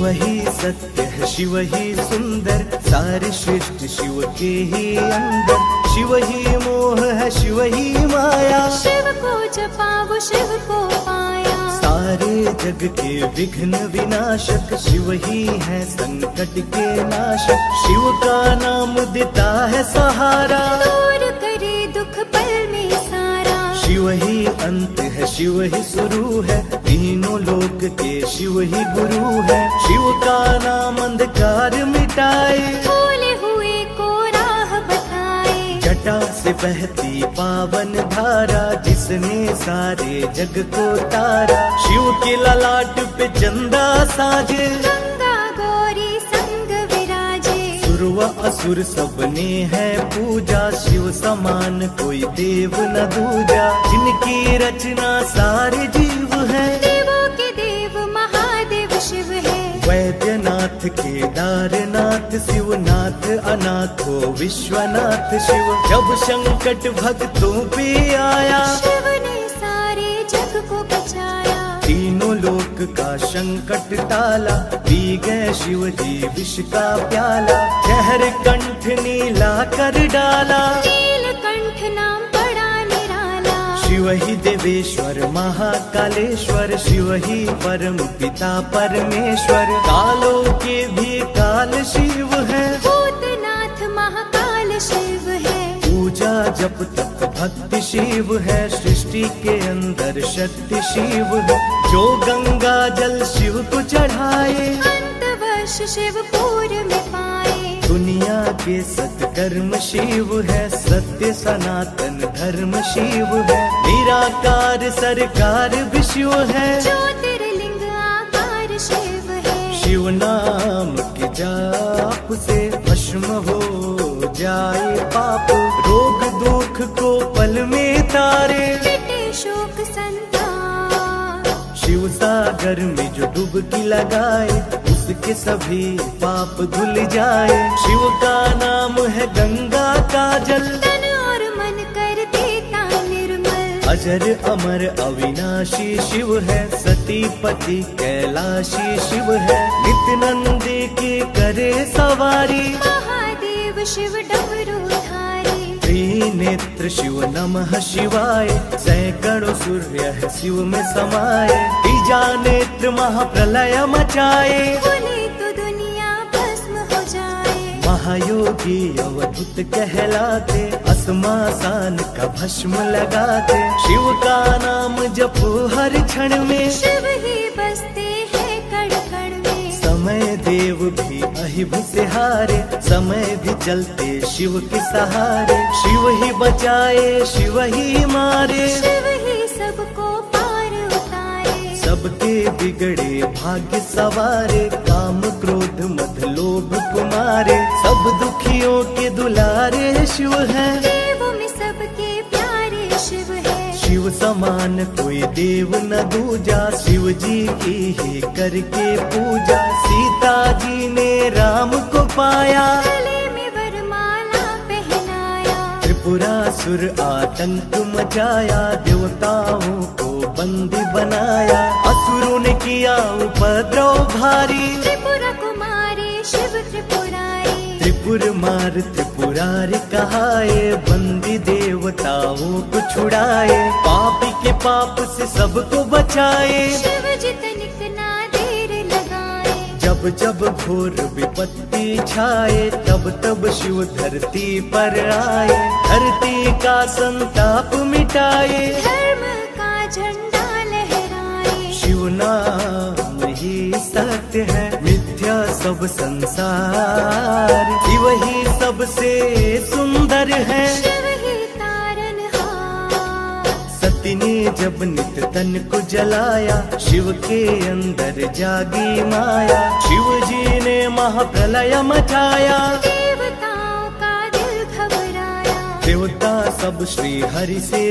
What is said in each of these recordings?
शिव ही सत्य है, शिव ही सुंदर, सारी सृष्टि शिव के ही अंदर। शिव ही मोह है, शिव ही माया, शिव को जपा वो शिव को पाया। सारे जग के विघ्न विनाशक, शिव ही है संकट के नाशक। शिव का नाम देता है सहारा, दूर करे दुख पल में सारा। शिव ही अंत है, शिव ही शुरू है, तीनों लोक के शिव ही गुरु है। शिव का नाम अंधकार मिटाए, भूले हुए को राह बताए। जटा से बहती पावन धारा, जिसने सारे जग को तारा। शिव के ललाट पे चंदा साजे, गंगा गौरी संग विराजे। सुर व असुर सबने है पूजा, शिव समान कोई देव न दूजा। जिनकी रचना सारे जीव है, देवों के देव महादेव शिव है। वैद्यनाथ केदारनाथ शिवनाथ, अनाथो विश्वनाथ शिव। जब संकट भक्तों पे आया, शिव ने सारे जग को बचाया। तीनों लोक का संकट टाला, पी गए शिव जी विष का प्याला। जहर कंठ नीला कर डाला, नीलकंठ नाम पड़ा निराला। शिव ही देवेश्वर महाकालेश्वर, शिव ही परम पिता परमेश्वर। कालों के भी काल शिव है, भूतनाथ महाकाल शिव है। पूजा जप तप भक्ति शिव है, सृष्टि के अंदर शक्ति शिव है। जो गंगा जल शिव को चढ़ाए, अंतवश शिव पूर्व में पाए। दुनिया के सत्कर्म शिव है, सत्य सनातन धर्म शिव है। निराकार सरकार भी शिव है, ज्योतिर्लिंग आकार शिव है। शिव नाम के जाप से भस्म हो जाए पाप, रोग दुख को पल में तारे। मिटे शोक संताप, शिव सागर में जो डुबकी लगाए, उसके सभी पाप धुल जाए। शिव का नाम है गंगा का जल, तन और मन कर देता निर्मल। अजर अमर अविनाशी शिव है, सती पति कैलाशी शिव है। नित्यानंद के करे सवारी, महादेव शिव डमरूधारी। त्रिनेत्र शिव नमः शिवाय, सैकड़ों सूर्य है शिव में समाये। तीजा नेत्र महाप्रलय मचाए, खुले तो दुनिया भस्म हो जाए। महायोगी अवधूत कहलाते, अस्मासान का भस्म लगाते। शिव का नाम जपो हर क्षण में, शिव ही बसते हैं कण कण में। समय देव भी अहिब से हारे, समय भी चलते शिव के सहारे। शिव ही बचाए, शिव ही मारे, शिव ही सबको पार उतारे। सबके बिगड़े भाग्य सवारे, काम क्रोध मद लोभ कुमारे। सब दुखियों के दुलारे शिव है, देवों में सबके प्यारे शिव है। शिव समान कोई देव न दूजा, शिव जी की ही करके पूजा। सीता जी ने राम को पाया, गले में वरमाला पहनाया। त्रिपुरासुर आतंक मचाया, देवताओं को बंदी बनाया। असुरों ने किया उपद्रव भारी, त्रिपुरा कुमारी शिव त्रिपुरारी। त्रिपुर मार त्रिपुरारी कहाए, बंदी देवताओं को छुड़ाए। पापी के पाप से सबको बचाए, शिव जी तनिक ना देर लगाए। जब जब घोर विपत्ति छाए, तब तब शिव धरती पर आए। धरती का संताप मिटाए, धर्म का झंडा लहराए। शिव नाम ही सत्य है, मिथ्या सब संसार। शिव ही सबसे सुंदर है, शिव ही तारनहार। सती ने जब नित तन को जलाया, शिव के अंदर जागी माया। शिव जी ने महाप्रलय मचाया, देवताओं का दिल घबराया। देवता सब श्री हरि से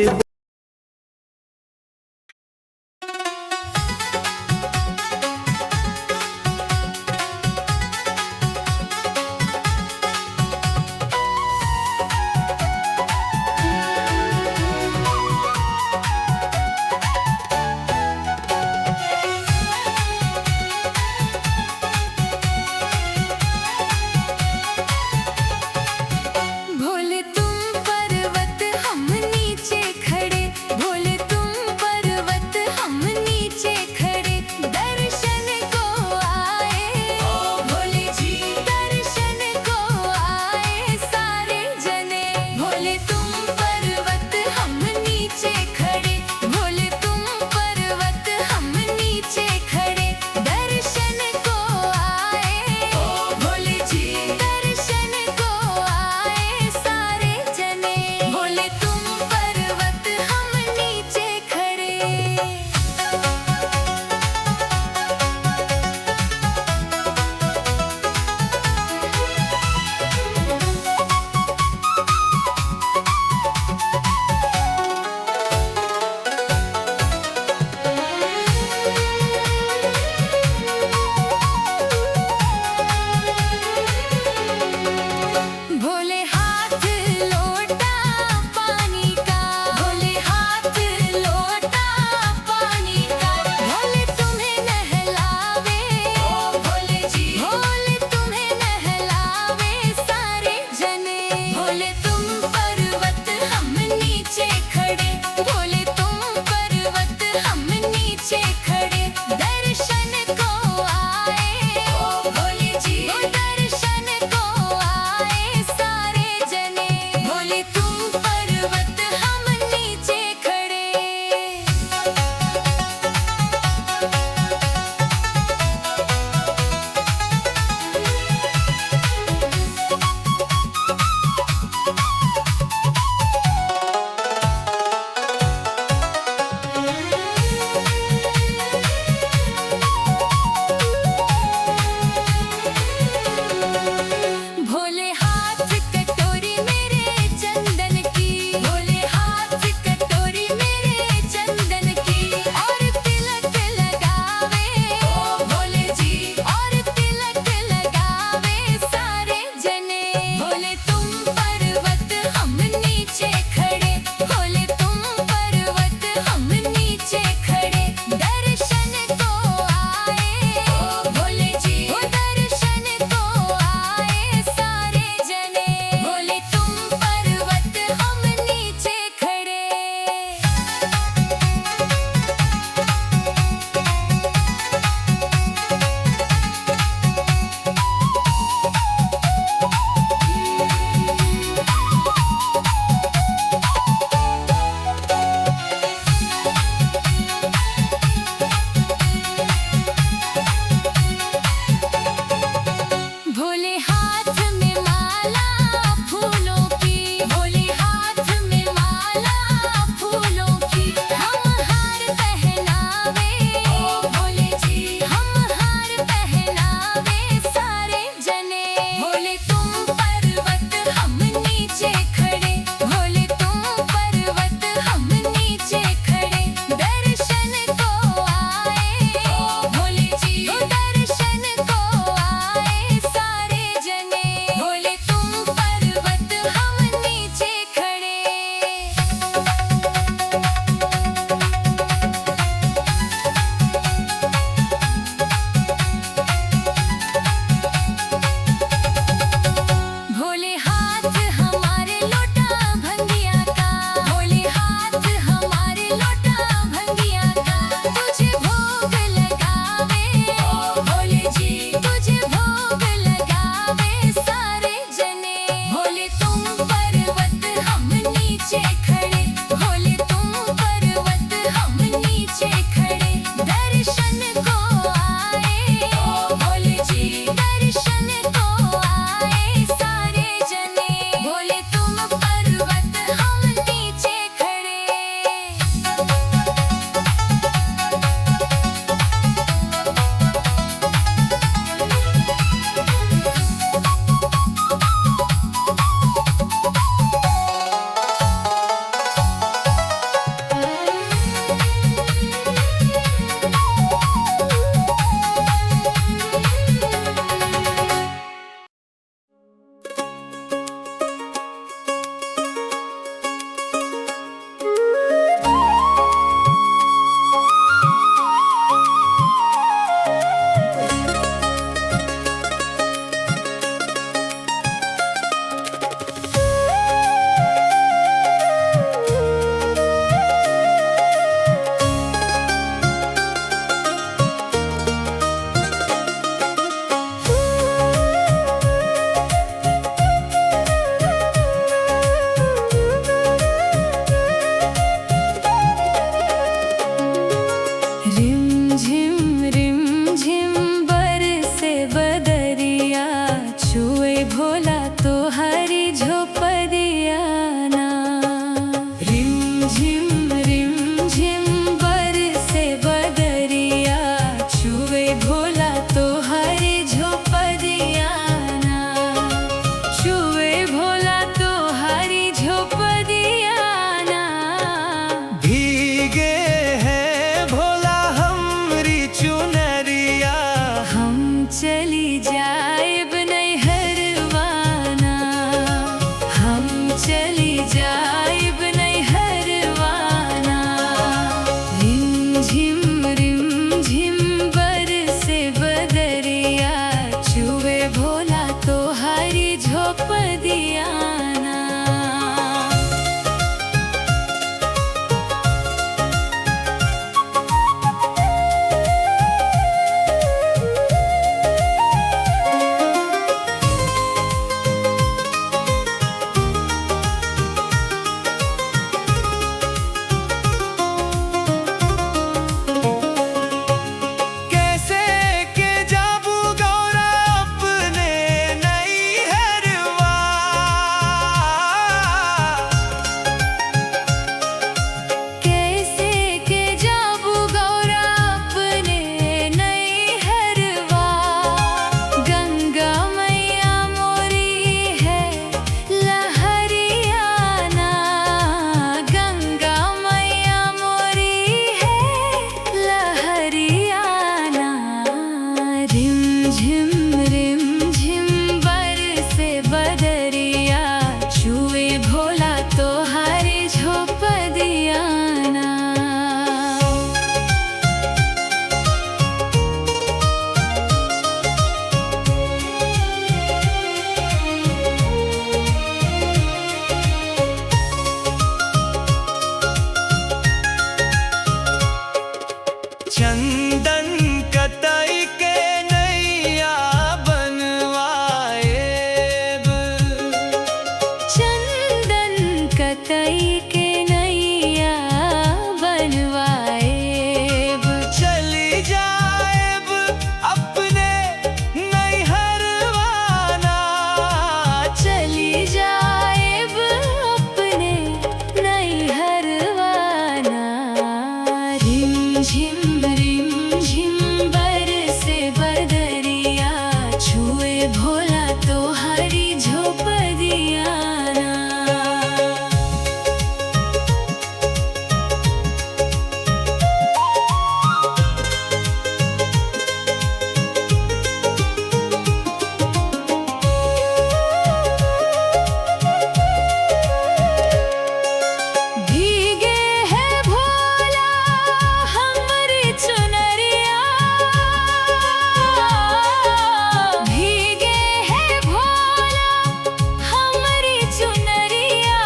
झिम रिम झिम बरसे बदरिया, छुए भोला तो हरी झोपड़िया ना। चंदन कतई के नैया बनवाएब, चंदन कतई के नैया बनवाएब, चली जाएब अपने नैहरवाना, चली जाएब अपने नैहरवाना। रिम झिम रिम झिम बरसे बदरिया, छुए भोला तो हरी झोपड़िया ना। भीगे है भोला हमरी चुनरिया, भीगे है भोला हमरी चुनरिया,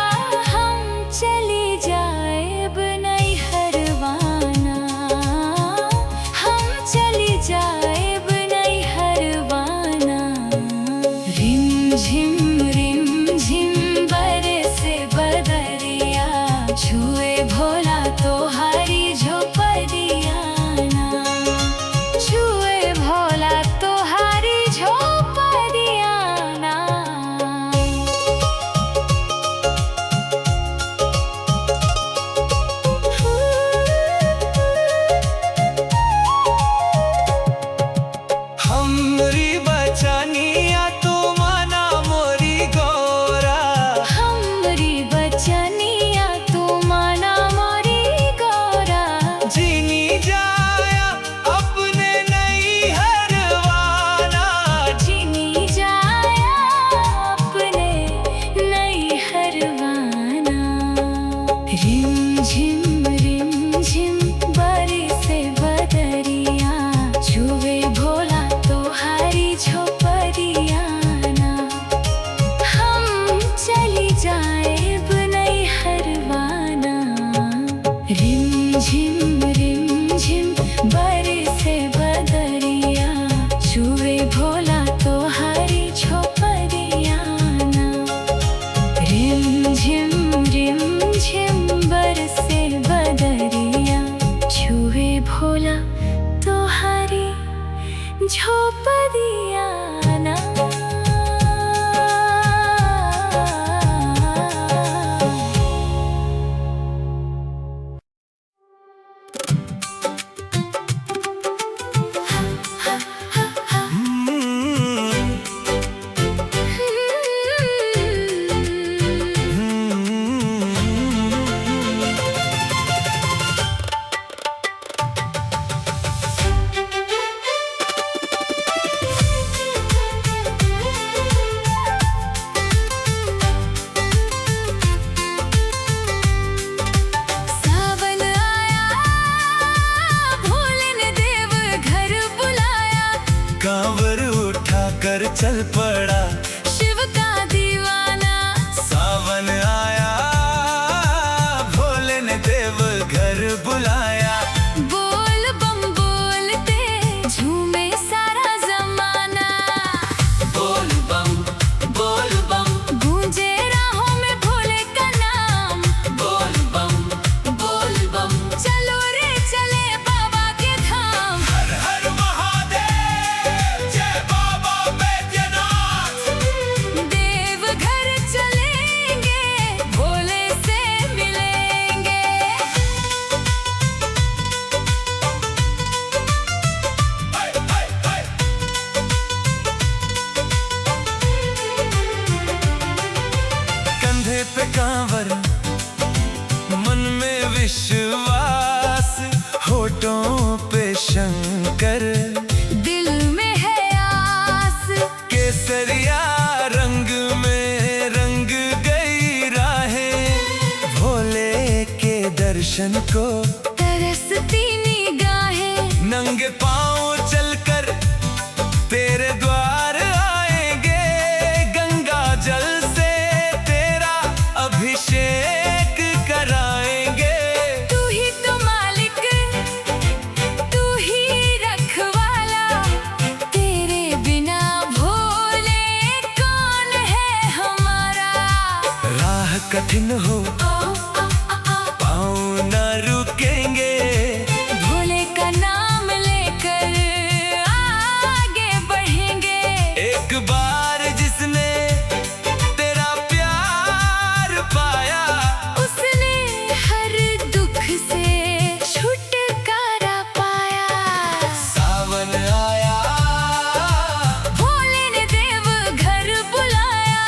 हम चली जाएब नैहरवाना, हम चली जाएब नैहरवाना। रिम झिम बरसे बदरिया, छुए भोला तो हरी झोपड़िया ना, छुए भोला तो हरी झोपड़िया ना। हमरी बचनिया तू माना मोरी गौरा, हमरी बचनिया तू माना मोरी गौरा, जीनी जाया अपने नैहरवाना, जिनी जाया अपने नैहरवाना। रिम झिम बरसे बदरिया, छुए भोला तो हरी झोपड़िया ना, हम चली जाएब नैहरवाना। रिम झिम बरसे बदरिया, छुए भोला तो हरी झोपड़िया ना। रिम झिम बरसे बदरिया, छुए भोला तो हरी झोपड़िया ना। सावन आया, भोले ने देव घर बुलाया, कांवर उठा कर चल पड़ा, शिव का दीवाना। सावन आया भोले ने देव घर बुलाया, बोल बम बोलते झूमे सारा जमाना, बोल बम गूंजे राहों में भोले का नाम, बोल बम चलो रे चले बाबा के धाम। हर हर महादेव, जय बाबा बैद्यनाथ। देवघर चलेंगे, भोले से मिलेंगे। हाय हाय हाय। कंधे पे कांवर, मन में विश्वास, होठों पे शंकर, दिल में है दर्शन को तरसती निगाहें, नंगे पांव चलकर तेरे द्वार आएंगे, गंगा जल से तेरा अभिषेक कराएंगे। तू ही तो मालिक, तू ही रखवाला, तेरे बिना भोले कौन है हमारा। राह कठिन हो पाँव न रुकेंगे, भोले का नाम लेकर आगे बढ़ेंगे। एक बार जिसने तेरा प्यार पाया, उसने हर दुख से छुटकारा पाया। सावन आया, भोले ने देव घर बुलाया,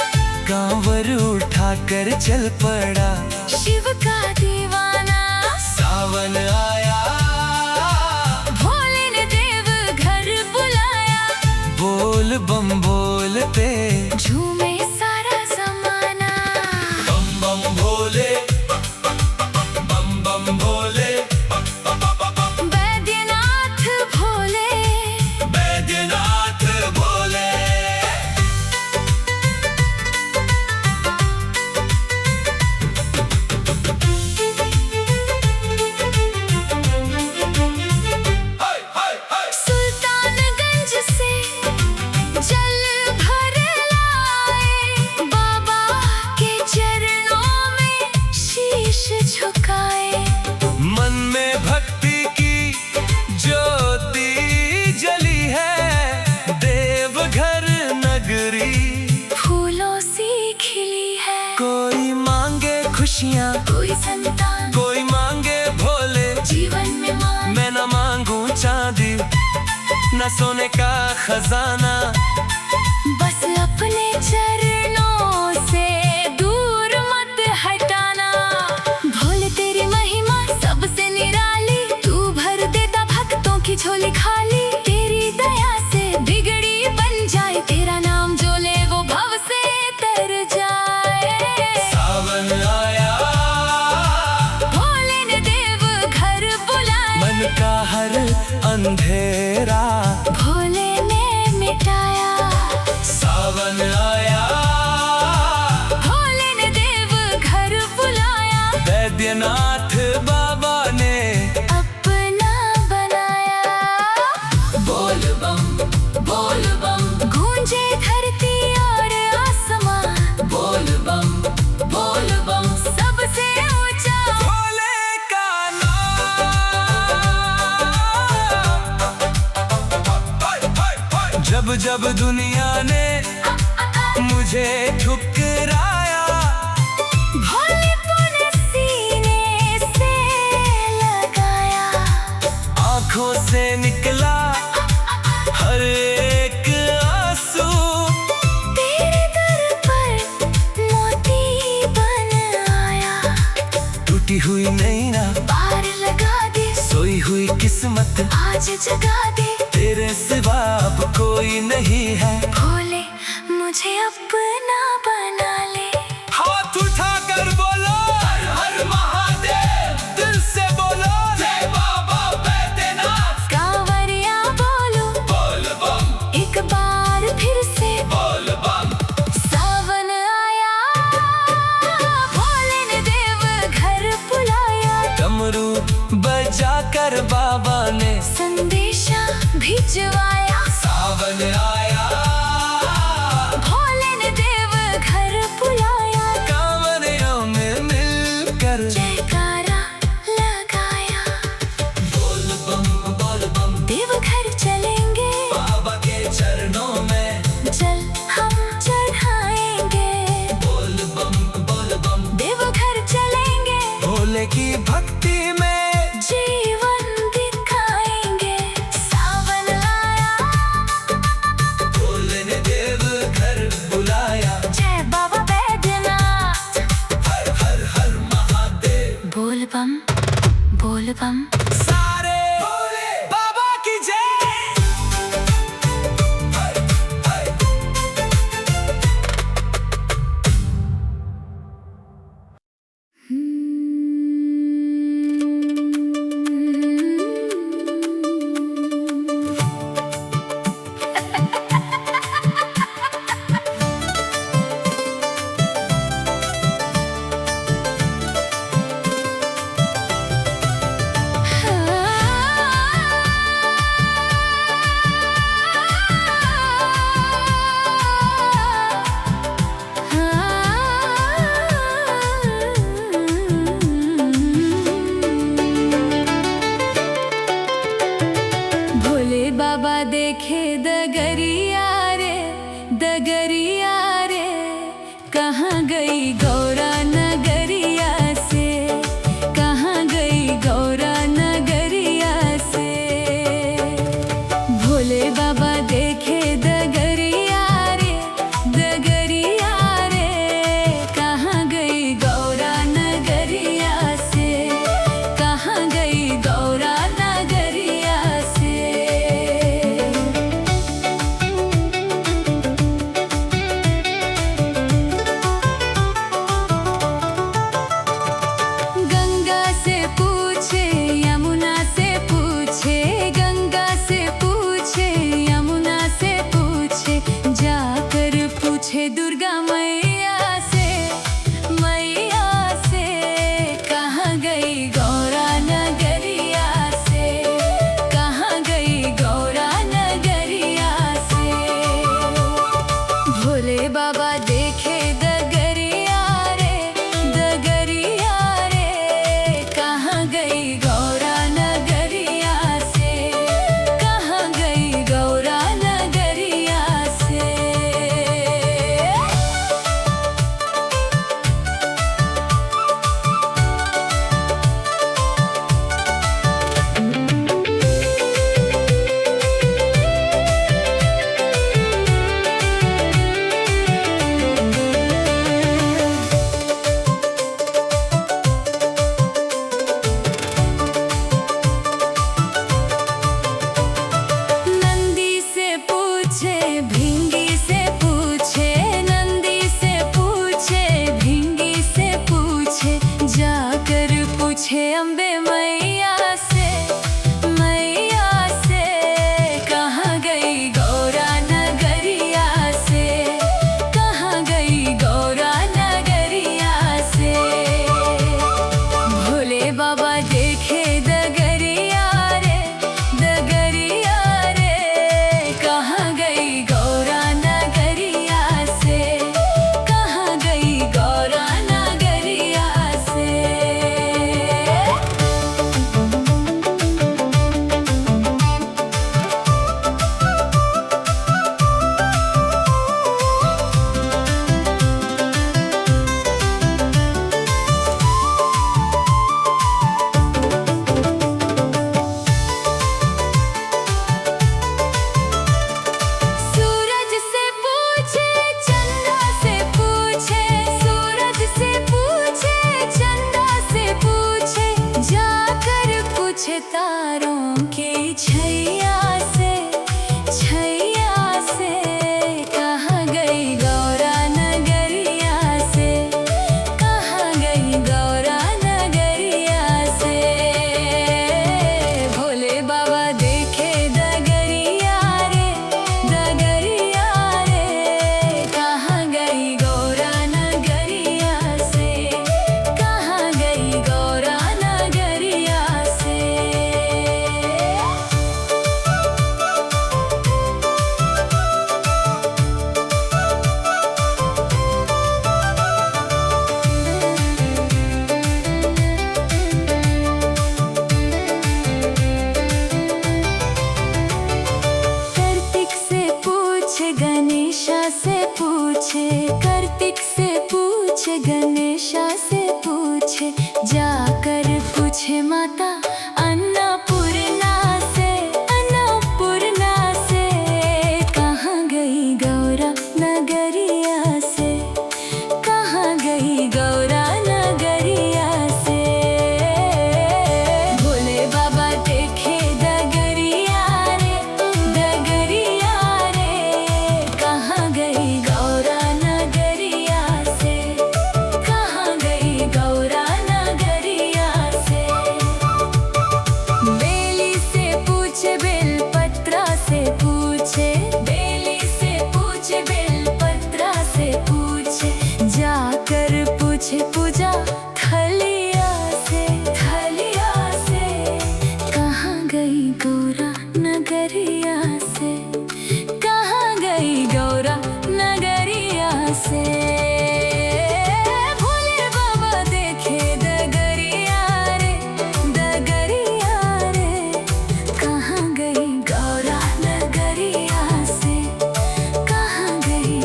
कांवर उठाकर चल पड़ा शिव का दीवाना। सावन आया, भोले ने देव घर बुलाया, बोल बम बोलते झूमे सारा जमाना। बम बम भोले, बम बम भोले, बैद्यनाथ भोले, बैद्यनाथ भोले। सुल्तानगंज से जल भर लाए, बाबा के चरणों में शीश झुकाए। मन में भक्ति की ज्योति जली है, देवघर नगरी फूलों सी खिली है। कोई मांगे खुशियाँ, कोई संतान, कोई मांगे भोले, जीवन में मान। मैं न मांगू चांदी न सोने का खजाना, बस अपने चरणों से दूर मत हटाना। भोले तेरी महिमा सबसे निराली, तू भर देता भक्तों की झोली खाली। तेरी दया से बिगड़ी बन जाए, तेरा नाम जो ले वो भव से तर जाए। सावन आया, भोले ने देव घर बुलाया, मन का हर अंधेरा भोले ने मिटाया। सावन आया, भोले ने देव घर बुलाया, बैद्यनाथ बाबा ने अपना बनाया। बोल बम गूंजे धरती और आसमान, बोल बम सबसे ऊंचा भोले का नाम। जब जब दुनिया ने मुझे ठुकराया, भोलेपन सीने से लगाया। आंखों से निकला हर एक आंसू, तेरे दर पर मोती बन आया। टूटी हुई नैना पार लगा दे, सोई हुई किस्मत आज जगा दे। तेरे सिवा अब कोई नहीं है। भोले मुझे अपना बना ले। हाथ उठाकर बोलो हर हर महादेव, दिल से बोलो जय बाबा बैद्यनाथ। कांवरिया बोलो बोल बम, एक बार फिर से। बोल बम, सावन आया, भोले ने देव घर बुलाया, डमरू बजाकर बाबा ने संदेशा भिजवाया। सावन आया, भोले ने देव घर बुलाया, कांवरियों में मिलकर जयकारा लगाया। बोल बम देवघर चलेंगे, बाबा के चरणों में जल हम चढ़ाएंगे। बोल बम देवघर चलेंगे, भोले की भक्ति में जीवन दिखाएंगे। सावन आया, डगरिया रे, कहाँ गई गौरा नगरिया से, कहाँ गई गौरा नगरिया से। भोले बाबा देखे डगरिया रे, डगरिया रे, कहाँ गई गौरा नगरिया से, कहाँ गई गौरा नगरिया से। गंगा से पूछे यमुना से पूछे, गंगा से पूछे यमुना से पूछे, जाकर पूछे दुर्गा मैया से, मैया से, कहाँ गई गौरा नगरिया से, कहाँ गई गौरा नगरिया से। भोले बाबा देखे डगरिया रे, डगरिया रे, कहाँ गई गौरा नगरिया से, कहाँ गई गौरा नगरिया से। नंदी से पूछे भिंगी से पूछे, नंदी से पूछे भिंगी से पूछे, जाकर पूछे अम्बे मैया से, मैया से, कहाँ गई गौरा नगरिया से, कहाँ गई गौरा नगरिया से। भोले बाबा देखे डगरिया रे, डगरिया रे, कहाँ गई गौरा नगरिया से, कहाँ गई गौरा नगरिया से। सूरज से पूछे चंदा से पूछे, सूरज से पूछे चंदा से पूछे, जाकर पूछे तारों की छैया से, छैया से, कहाँ गई गौरा नगरिया से, कहाँ गई गौरा नगरिया से। भोले बाबा देखे डगरिया रे, डगरिया रे, कहाँ गई गौरा नगरिया से, कहाँ गई गौरा नगरिया से। कार्तिक से पूछे गणेशा से पूछे, कार्तिक से पूछे गणेशा से पूछे, जाकर पूछे माता अन्नपूर्णा से, अन्नपूर्णा से, कहाँ गई गौरा नगरिया से, कहाँ गई गौरा नगरिया से। भोले बाबा देखे डगरिया रे, डगरिया रे, कहाँ गई गौरा नगरिया से, कहाँ गई गौरा नगरिया से। बेली से पूछे बेलपत्रा से पूछे, बेली से पूछे बेलपत्रा से पूछे, जाकर पूछे पूजा थलिया से, थलिया से, कहाँ गई गौरा नगरिया से, कहाँ गई गौरा नगरिया से। भोले बाबा देखे डगरिया रे, डगरिया रे, कहाँ गई गौरा नगरिया से, कहाँ गई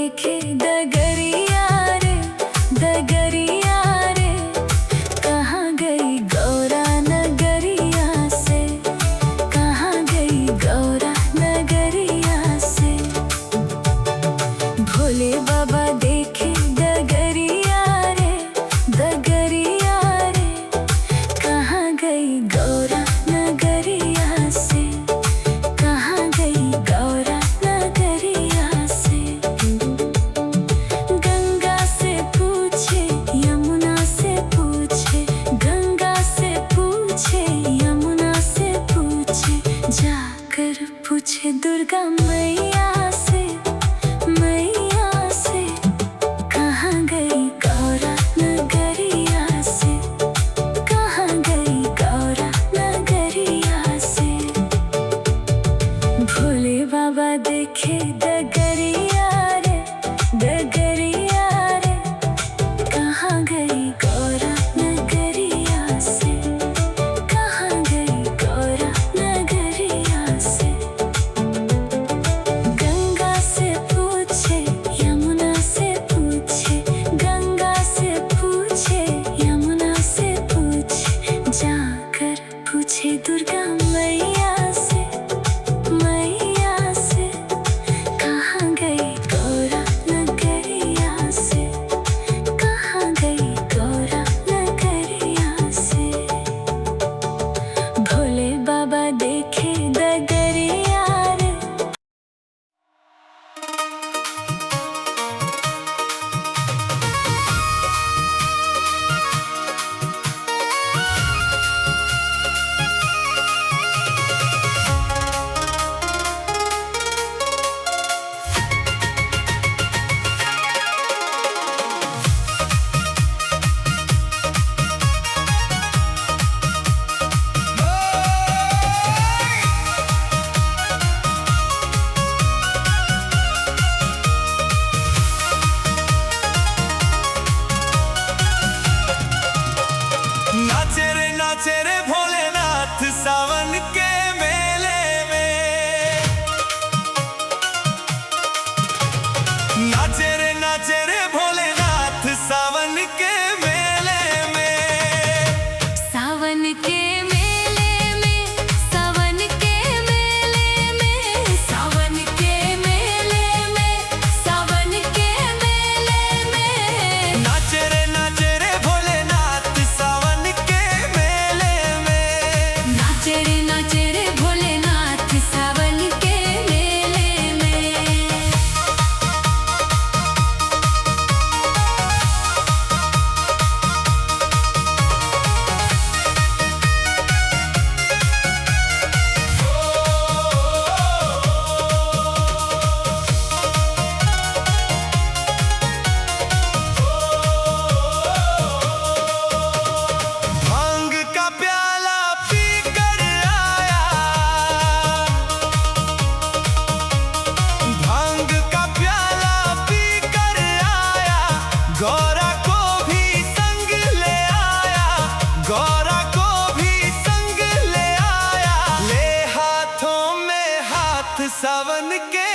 देखे डगरिया रे, डगरिया रे, कहाँ गई गौरा नगरिया से, कहाँ गई गौरा नगरिया से। भोले बाबा देखे डगरिया रे, डगरिया रे, कहाँ गई गौरा नगरिया से, कहाँ गई गौरा नगरिया से। गंगा से पूछे यमुना से पूछे, गंगा से पूछे यमुना से पूछे, जाकर पूछे दुर्गा मैया से, मैया से, कहाँ गई गौरा नगरिया से, कहाँ गई गौरा नगरिया से। भोले बाबा देखे डगरिया रे, डगरिया रे, कहाँ गई गौरा नगरिया से, कहाँ गई गौरा नगरिया से। गंगा से पूछे यमुना से पूछे, गंगा से पूछे यमुना से पूछे, जाकर पूछे दुर्गा मैया से, मैया से, कहाँ गई गौरा नगरिया से, कहाँ गई गौरा नगरिया से। भोले बाबा देखे डगरिया रे। नाचे रे भोलेनाथ सावन के मेले में, नाचे रे भोलेनाथ सावन के मेले में। सावन के मेले में, सावन के मेले में, सावन के मेले में, सावन के मेले में। नाचे रे भोलेनाथ सावन के मेले में। नाचे रे भोलेनाथ सावन के मेले में। भांग का प्याला पी कर आया, भांग का प्याला पी कर आया, गौरा को भी संग ले आया, गौरा को भी संग ले आया। ले हाथों में हाथ सावन के